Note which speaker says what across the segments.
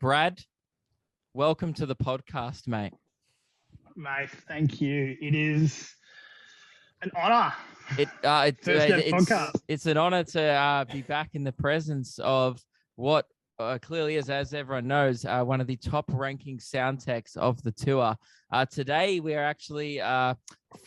Speaker 1: Brad, welcome to the podcast, mate.
Speaker 2: Mate, thank you. It is an honor.
Speaker 1: It's an honor to be back in the presence of what clearly is, as everyone knows, one of the top-ranking sound techs of the tour. Today, we are actually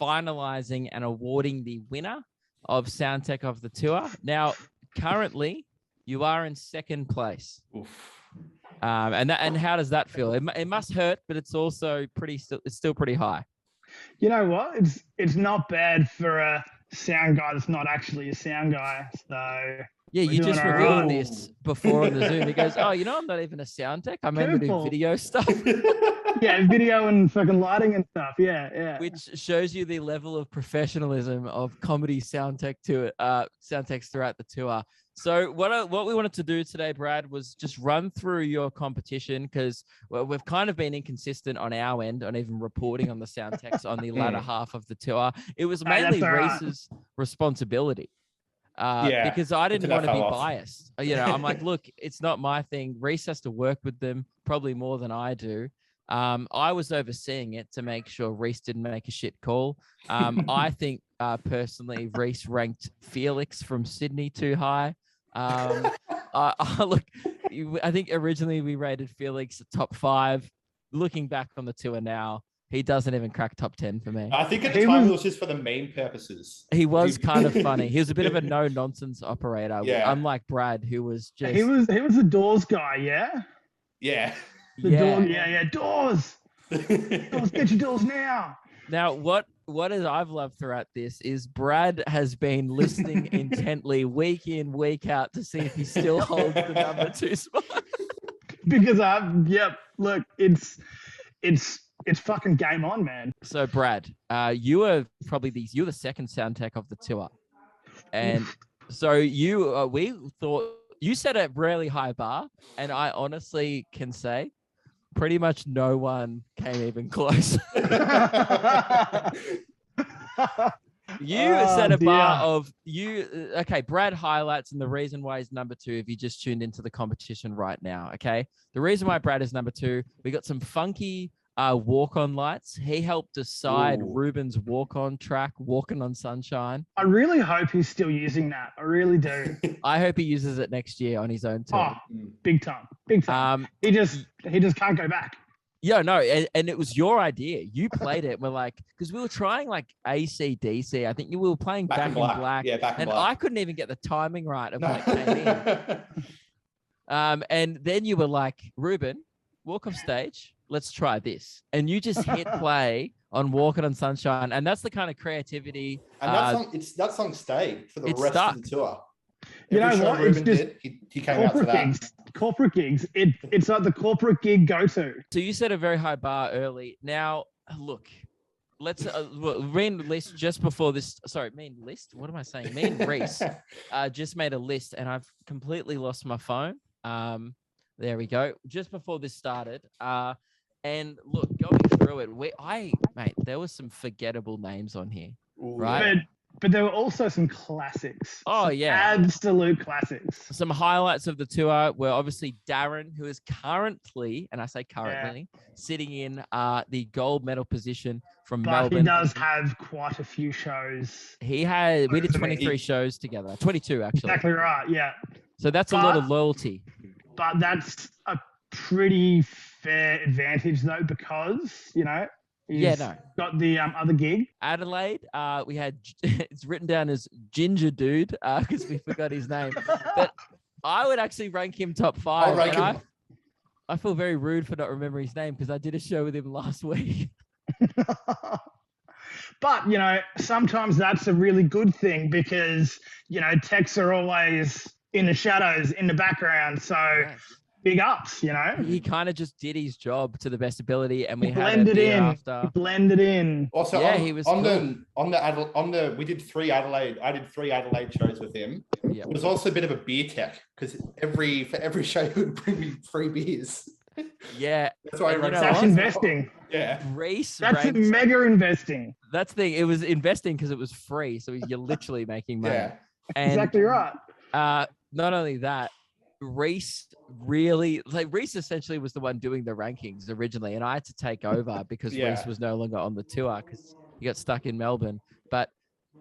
Speaker 1: finalizing and awarding the winner of sound tech of the tour. Now, currently, you are in second place.
Speaker 3: Oof.
Speaker 1: And how does that feel? It must hurt, but it's also it's still pretty high.
Speaker 2: You know what? It's not bad for a sound guy that's not actually a sound guy. So
Speaker 1: yeah, you just revealed this before on the Zoom. He goes, "Oh, I'm not even a sound tech. I'm able to do video stuff."
Speaker 2: Yeah, video and fucking lighting and stuff. Yeah.
Speaker 1: Which shows you the level of professionalism of comedy sound techs throughout the tour. So what we wanted to do today, Brad, was just run through your competition because we've kind of been inconsistent on our end on even reporting on the sound techs on the latter half of the tour. It was mainly Reese's responsibility because I didn't want to be biased. I'm like, look, it's not my thing. Reese has to work with them probably more than I do. I was overseeing it to make sure Reese didn't make a shit call. I think personally, Reese ranked Felix from Sydney too high. Look, I think originally we rated Felix top 5. Looking back on the tour now, he doesn't even crack top 10 for me.
Speaker 3: I think at the time it was just for the meme purposes.
Speaker 1: He was kind of funny. He was a bit of a no-nonsense operator, unlike Brad, who was just...
Speaker 2: He was a doors guy, yeah?
Speaker 3: Yeah.
Speaker 2: Doors! Doors, get your doors now!
Speaker 1: Now, what I've loved throughout this is Brad has been listening intently week in, week out to see if he still holds the number 2 spot.
Speaker 2: Because look, it's fucking game on, man.
Speaker 1: So Brad, you are probably you're the second sound tech of the tour. And so we thought you set a really high bar, and I honestly can say pretty much no one came even close. You set a bar of Brad highlights, and the reason why he's number 2, if you just tuned into the competition right now, okay? The reason why Brad is number 2, we got some funky walk-on lights. He helped decide Ruben's walk-on track, Walking on Sunshine.
Speaker 2: I really hope he's still using that. I really do.
Speaker 1: I hope he uses it next year on his own tour.
Speaker 2: Oh, big time. He just can't go back.
Speaker 1: Yeah, no, and it was your idea. You played it. We're like, because we were trying like AC/DC. I think we were playing Back in Black.
Speaker 3: Yeah, Back in
Speaker 1: Black. I couldn't even get the timing right of when it came in. And then you were like, Ruben, walk off stage. Let's try this. And you just hit play on Walking on Sunshine. And that's the kind of creativity.
Speaker 3: And that song stayed for the rest of the tour.
Speaker 2: You know what?
Speaker 3: Ruben did, he came out for that.
Speaker 2: Corporate gigs. It's like the corporate gig go-to.
Speaker 1: So you set a very high bar early. Now, look, let's me and List just before this. Sorry, me and List. What am I saying? Me and Reese just made a list, and I've completely lost my phone. There we go. Just before this started. And look, going through it, there was some forgettable names on here, right?
Speaker 2: But there were also some classics.
Speaker 1: Oh, yeah.
Speaker 2: Absolute classics.
Speaker 1: Some highlights of the tour were obviously Darren, who is currently, and I say currently, sitting in the gold medal position from Melbourne.
Speaker 2: But he does have quite a few shows.
Speaker 1: We did 23 shows together. 22, actually.
Speaker 2: Exactly right, yeah.
Speaker 1: So that's a lot of loyalty.
Speaker 2: But that's a pretty fair advantage, though, because, he's got the other gig.
Speaker 1: Adelaide, we had, it's written down as Ginger Dude because we forgot his name. But I would actually rank him top 5.
Speaker 3: I'll rank him.
Speaker 1: I feel very rude for not remembering his name because I did a show with him last week.
Speaker 2: But, sometimes that's a really good thing because, techs are always in the shadows, in the background. So big ups,
Speaker 1: He kind of just did his job to the best ability, and we
Speaker 2: blended in.
Speaker 3: Also,
Speaker 2: he
Speaker 3: was we did 3 Adelaide. I did 3 Adelaide shows with him.
Speaker 1: Yep.
Speaker 3: It was also a bit of a beer tech because for every show he would bring me free beers.
Speaker 1: Yeah,
Speaker 3: that's why
Speaker 2: that's investing.
Speaker 3: Yeah,
Speaker 2: that's mega investing.
Speaker 1: That's the thing. It was investing because it was free, so you're literally making money.
Speaker 3: Yeah,
Speaker 2: exactly right.
Speaker 1: Not only that, Reese essentially was the one doing the rankings originally, and I had to take over because Reese was no longer on the tour because he got stuck in Melbourne. But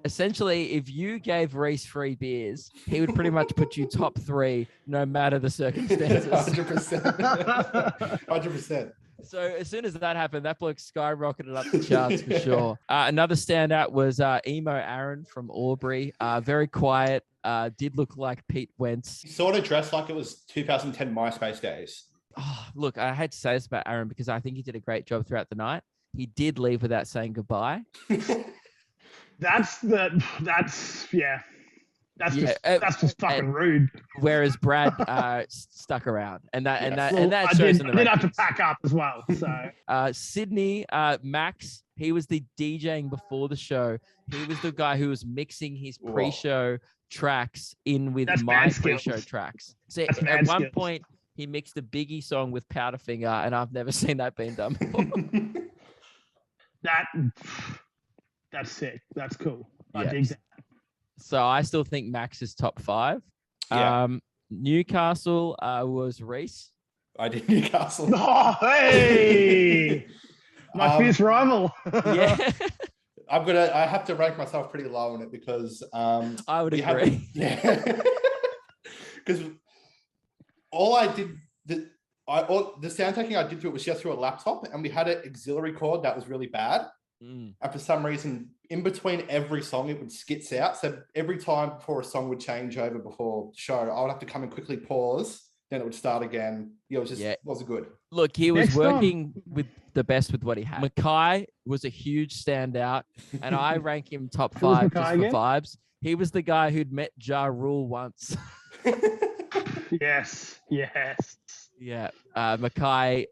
Speaker 1: essentially, if you gave Reese free beers, he would pretty much put you top 3 no matter the circumstances.
Speaker 3: 100%. 100%.
Speaker 1: So as soon as that happened, that bloke skyrocketed up the charts for sure. Another standout was Emo Aaron from Albury. Very quiet. Did look like Pete Wentz.
Speaker 3: Sort of dressed like it was 2010 MySpace days.
Speaker 1: Oh, look, I hate to say this about Aaron because I think he did a great job throughout the night. He did leave without saying goodbye.
Speaker 2: That's just fucking rude.
Speaker 1: Whereas Brad stuck around, and that shows in the
Speaker 2: I did have to pack up as well. So
Speaker 1: Sydney, Max, he was the DJing before the show. He was the guy who was mixing his pre-show tracks in with my pre-show tracks. So at one point, he mixed a Biggie song with Powderfinger, and I've never seen that being done before.
Speaker 2: That's sick. That's cool. I dig that.
Speaker 1: So I still think Max is top 5.
Speaker 3: Yeah.
Speaker 1: Newcastle was Reese.
Speaker 3: I did Newcastle.
Speaker 2: Oh, hey! My fierce rival.
Speaker 1: Yeah.
Speaker 3: I have to rank myself pretty low on it because
Speaker 1: I would agree.
Speaker 3: Because all I did the sound taking I did to it was just through a laptop, and we had an auxiliary cord that was really bad. And for some reason, in between every song, it would skits out. So every time before a song would change over before the show, I would have to come and quickly pause. Then it would start again. Yeah, it was just wasn't good.
Speaker 1: Look, he was working with the best with what he had. Mackay was a huge standout, and I rank him top 5 just for vibes. He was the guy who'd met Ja Rule once.
Speaker 2: Yes.
Speaker 1: Yeah, Mackay.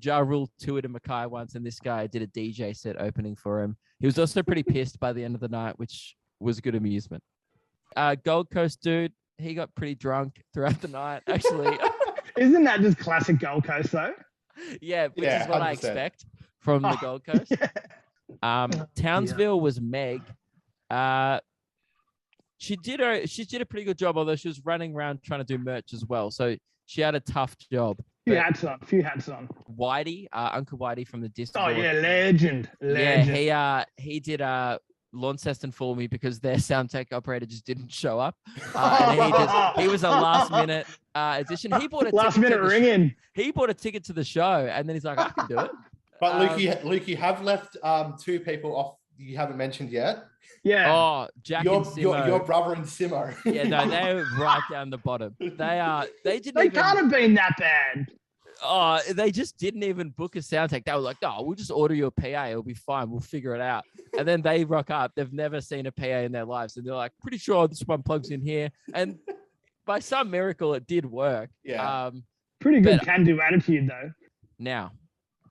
Speaker 1: Ja Rule toured to Mackay once, and this guy did a DJ set opening for him. He was also pretty pissed by the end of the night, which was good amusement. Gold Coast dude, he got pretty drunk throughout the night. Actually,
Speaker 2: isn't that just classic Gold Coast though?
Speaker 1: Yeah, which is what 100%. I expect from the Gold Coast. Yeah. Townsville was Meg. She did a pretty good job, although she was running around trying to do merch as well. So she had a tough job.
Speaker 2: Few hats on.
Speaker 1: Whitey, Uncle Whitey from the Discord.
Speaker 2: Oh yeah, legend.
Speaker 1: Yeah, he did Launceston for me because their sound tech operator just didn't show up. And he was a last minute addition. He bought a
Speaker 2: last minute ring in.
Speaker 1: He bought a ticket to the show, and then he's like, I can do it.
Speaker 3: But Luke, you have left 2 people off you haven't mentioned yet.
Speaker 2: Yeah.
Speaker 1: Oh, Jack and Simo.
Speaker 3: Your brother and Simo.
Speaker 1: Yeah, no, they're right down the bottom. They
Speaker 2: can't have been that bad.
Speaker 1: Oh, they just didn't even book a sound tech. They were like, "No, we'll just order you a PA. It'll be fine. We'll figure it out." And then they rock up. They've never seen a PA in their lives, and they're like, "Pretty sure this one plugs in here." And by some miracle, it did work.
Speaker 3: Yeah.
Speaker 2: Pretty good can-do attitude, though.
Speaker 1: Now,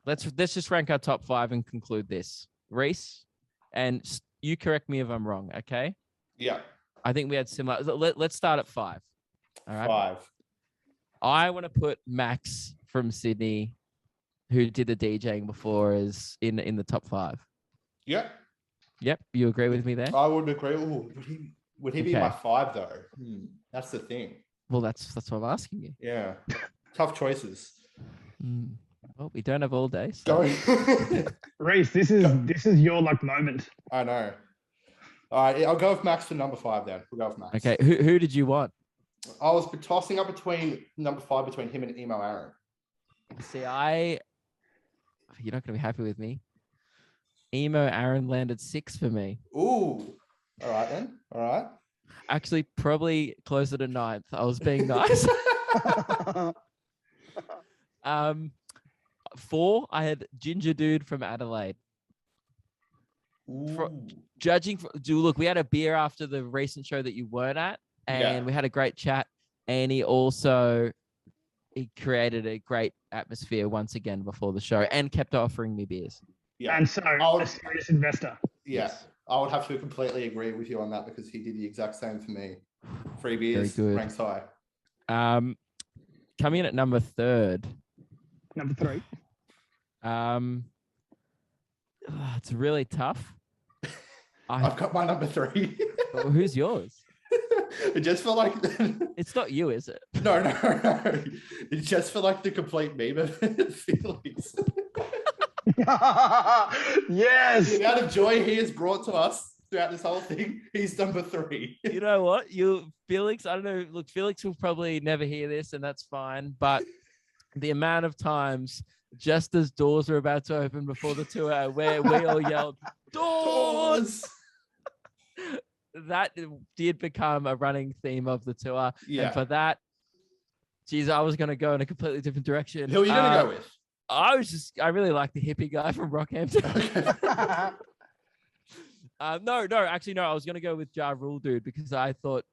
Speaker 1: let's just rank our top 5 and conclude this. Reese, and you correct me if I'm wrong, okay?
Speaker 3: Yeah.
Speaker 1: I think we had similar. Let's start at 5. All right.
Speaker 3: 5.
Speaker 1: I want to put Max from Sydney, who did the DJing before, is in the top 5.
Speaker 3: Yeah.
Speaker 1: Yep. You agree with me there?
Speaker 3: I would agree. Ooh, would he be my 5 though? That's the thing.
Speaker 1: Well, that's what I'm asking you.
Speaker 3: Yeah. Tough choices.
Speaker 1: Well, we don't have all day. So.
Speaker 2: Reese, this is your luck moment.
Speaker 3: I know. All right, I'll go with Max for number 5 then. We'll go with Max.
Speaker 1: Okay. Who did you want?
Speaker 3: I was tossing up between number 5 between him and Emo Aaron.
Speaker 1: See, you're not going to be happy with me. Emo Aaron landed 6 for me.
Speaker 3: Ooh. All right then. All right.
Speaker 1: Actually, probably closer to 9th. I was being nice. 4, I had Ginger Dude from Adelaide. Look, we had a beer after the recent show that you weren't at, and we had a great chat. And he created a great atmosphere once again before the show, and kept offering me beers.
Speaker 2: Yeah, and so a serious investor.
Speaker 3: Yeah, yes. I would have to completely agree with you on that because he did the exact same for me. 3 beers, ranks high.
Speaker 1: Coming in at number 3.
Speaker 2: Number 3.
Speaker 1: It's really tough.
Speaker 3: I've got my number 3.
Speaker 1: Who's yours?
Speaker 3: It just felt like
Speaker 1: It's not you, is it?
Speaker 3: no. It just felt like the complete meme of Felix.
Speaker 2: Yes.
Speaker 3: The amount of joy he has brought to us throughout this whole thing, he's number 3.
Speaker 1: You know what? Felix, I don't know. Look, Felix will probably never hear this, and that's fine. But the amount of times, just as doors were about to open before the tour, where we all yelled, "Doors!" That did become a running theme of the tour.
Speaker 3: Yeah.
Speaker 1: And for that, geez, I was going to go in a completely different direction.
Speaker 3: Who are you going to go with?
Speaker 1: I really like the hippie guy from Rockhampton. No, actually, I was going to go with Ja Rule, dude, because I thought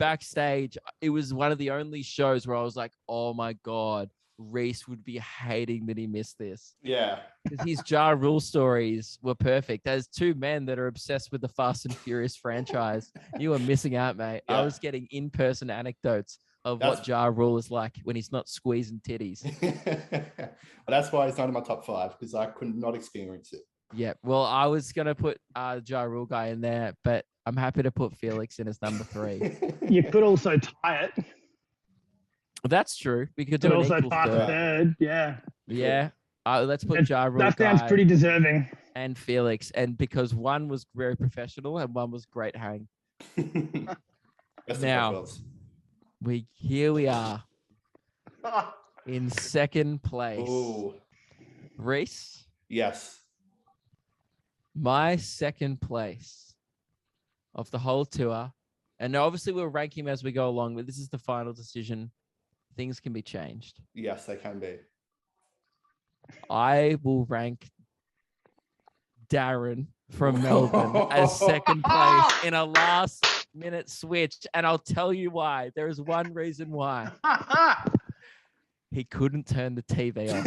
Speaker 1: backstage, it was one of the only shows where I was like, oh my God, Reese would be hating that he missed this.
Speaker 3: Yeah.
Speaker 1: Because his Ja Rule stories were perfect. As 2 men that are obsessed with the Fast and Furious franchise, you were missing out, mate.
Speaker 3: Yeah.
Speaker 1: I was getting in-person anecdotes of what Ja Rule is like when he's not squeezing titties.
Speaker 3: Well, that's why it's not in my top 5, because I could not experience it.
Speaker 1: Yeah, well, I was going to put Ja Rule guy in there, but I'm happy to put Felix in as number 3.
Speaker 2: You could also tie it.
Speaker 1: That's true. We could do
Speaker 2: Could
Speaker 1: an
Speaker 2: also
Speaker 1: equal
Speaker 2: tie
Speaker 1: third.
Speaker 2: third. Yeah.
Speaker 1: Yeah. Let's put Ja Rule
Speaker 2: That sounds
Speaker 1: guy
Speaker 2: pretty deserving.
Speaker 1: and Felix. And because one was very professional and one was great hang. Now, here we are in second place.
Speaker 3: Ooh.
Speaker 1: Reese,
Speaker 3: Yes.
Speaker 1: my second place of the whole tour. And obviously we'll rank him as we go along, but this is the final decision. Things can be changed.
Speaker 3: Yes, they can be.
Speaker 1: I will rank Darren from Melbourne as second place in a last minute switch. And I'll tell you why. There is one reason why. He couldn't turn the TV on.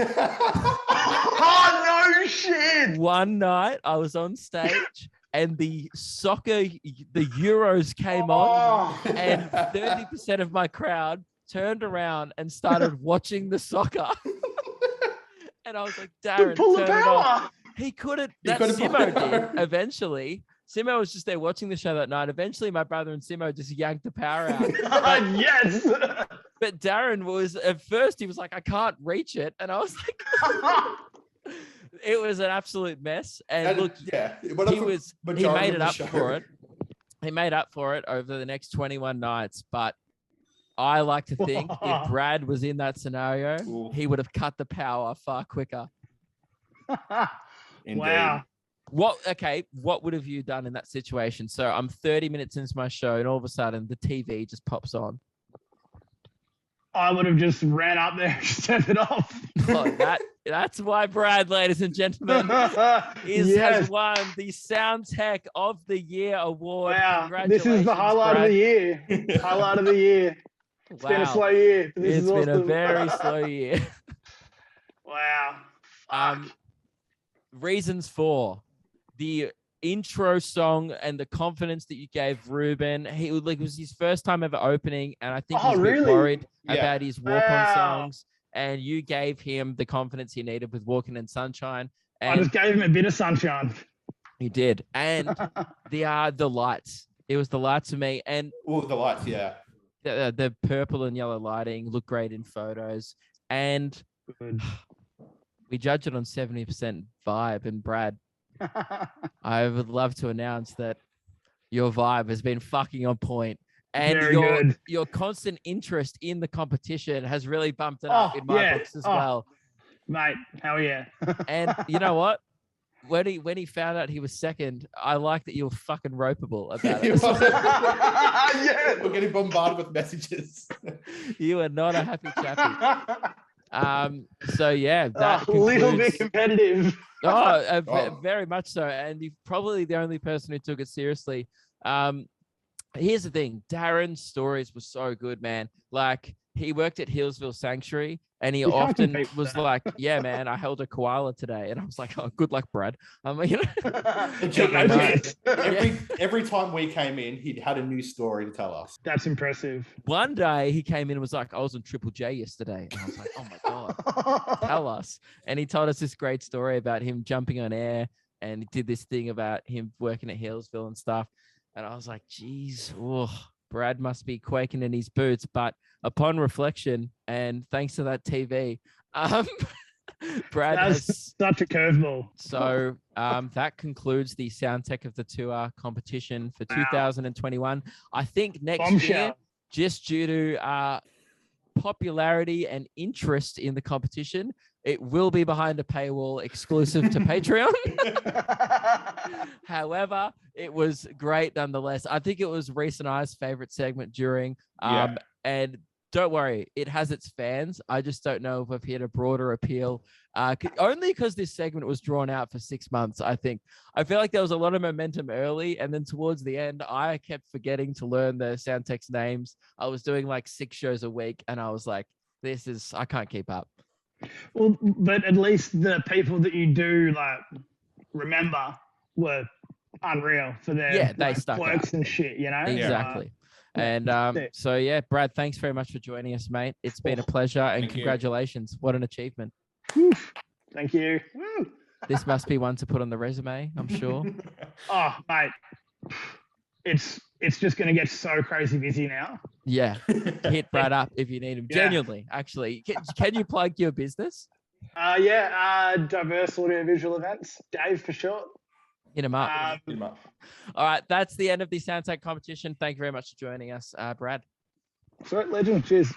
Speaker 2: Oh, no shit.
Speaker 1: One night I was on stage and the Euros came on, and 30% of my crowd turned around and started watching the soccer. And I was like, Darren,
Speaker 2: pull the
Speaker 1: turn it
Speaker 2: power.
Speaker 1: off. He couldn't. That Simo did eventually. Simo was just there watching the show that night. Eventually, my brother and Simo just yanked the power out.
Speaker 2: Yes.
Speaker 1: But Darren was, at first, he was like, I can't reach it. And I was like, it was an absolute mess. And look,
Speaker 3: yeah,
Speaker 1: he made it up for it. He made up for it over the next 21 nights. But I like to think if Brad was in that scenario, he would have cut the power far quicker.
Speaker 2: Wow.
Speaker 1: What would have you done in that situation? So I'm 30 minutes into my show and all of a sudden the TV just pops on.
Speaker 2: I would have just ran up there and turned it off.
Speaker 1: That's why Brad, ladies and gentlemen, has won the Sound Tech of the Year award.
Speaker 2: Wow. This is the highlight of the year. Highlight of the year. It's been a slow year.
Speaker 1: It's been a very slow year.
Speaker 2: Wow.
Speaker 1: Reasons for the intro song and the confidence that you gave Ruben. It was his first time ever opening, and I think he's a bit worried about his walk-on songs. And you gave him the confidence he needed with Walking in Sunshine. And
Speaker 2: I just gave him a bit of sunshine.
Speaker 1: You did, and the lights. It was the lights for me, and
Speaker 3: the lights, yeah.
Speaker 1: The purple and yellow lighting look great in photos, and we judge it on 70% vibe. And Brad, I would love to announce that your vibe has been fucking on point, and your constant interest in the competition has really bumped it up in my books as well.
Speaker 2: Mate, hell yeah.
Speaker 1: And you know what? When he found out he was second, I like that you were fucking ropeable about it.
Speaker 3: Yeah, we're getting bombarded with messages.
Speaker 1: You are not a happy chappy. So yeah, that
Speaker 2: a little bit competitive.
Speaker 1: Very much so. And you're probably the only person who took it seriously. Here's the thing. Darren's stories were so good, man. Like, he worked at Hillsville Sanctuary, and he often was like, yeah, man, I held a koala today. And I was like, oh, good luck, Brad.
Speaker 3: Every time we came in, he had a new story to tell us.
Speaker 2: That's impressive.
Speaker 1: One day he came in and was like, I was on Triple J yesterday. And I was like, oh my God, tell us. And he told us this great story about him jumping on air, and he did this thing about him working at Hillsville and stuff. And I was like, geez, Brad must be quaking in his boots, but upon reflection and thanks to that TV, Brad has
Speaker 2: such a curveball.
Speaker 1: So that concludes the Soundtech of the Tour competition for 2021. I think next year, just due to popularity and interest in the competition, it will be behind a paywall exclusive to Patreon. However, it was great nonetheless. I think it was Reese and I's favorite segment during. And don't worry, it has its fans. I just don't know if we've hit a broader appeal. Only because this segment was drawn out for 6 months, I think. I feel like there was a lot of momentum early, and then towards the end, I kept forgetting to learn the Soundtech's names. I was doing like 6 shows a week, and I was like, I can't keep up.
Speaker 2: Well, but at least the people that you do like remember were unreal for their
Speaker 1: they stuck
Speaker 2: quirks
Speaker 1: out.
Speaker 2: and shit, you know?
Speaker 1: Exactly. And so, yeah, Brad, thanks very much for joining us, mate. It's been a pleasure, and congratulations. What an achievement.
Speaker 2: Thank you.
Speaker 1: This must be one to put on the resume, I'm sure.
Speaker 2: Oh, mate. It's just going to get so crazy busy now.
Speaker 1: Yeah. Hit Brad up if you need him. Genuinely, actually. Can you plug your business?
Speaker 2: Diverse audiovisual events. Dave for short.
Speaker 1: Hit him up. All right. That's the end of the Soundtech competition. Thank you very much for joining us, Brad.
Speaker 2: Sweet legend. Cheers.